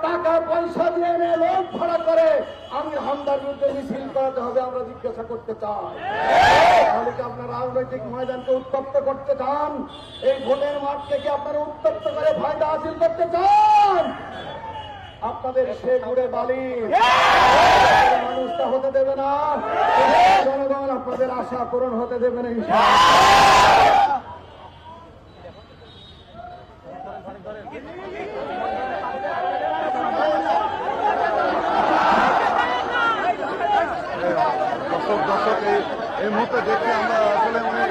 টাকা পয়সা দিয়ে এনে লোক ভাড়া করে আমির হামদার বিরুদ্ধে মিছিল করাতে হবে, আমরা জিজ্ঞাসা করতে চাই। তাহলে কি আপনার রাজনৈতিক ময়দানকে উত্তপ্ত করতে চান? এই ভোটের মাঠকে কি আপনারা উত্তপ্ত করে ফায়দা হাসিল করতে চান? আপনাদের সে ঘুরে বালি মানুষটা হতে দেবে না, জনগণ আপনাদের আশা পূরণ হতে দেবে না। দর্শক এই মুহূর্তে দেখে আমরা আসলে অনেক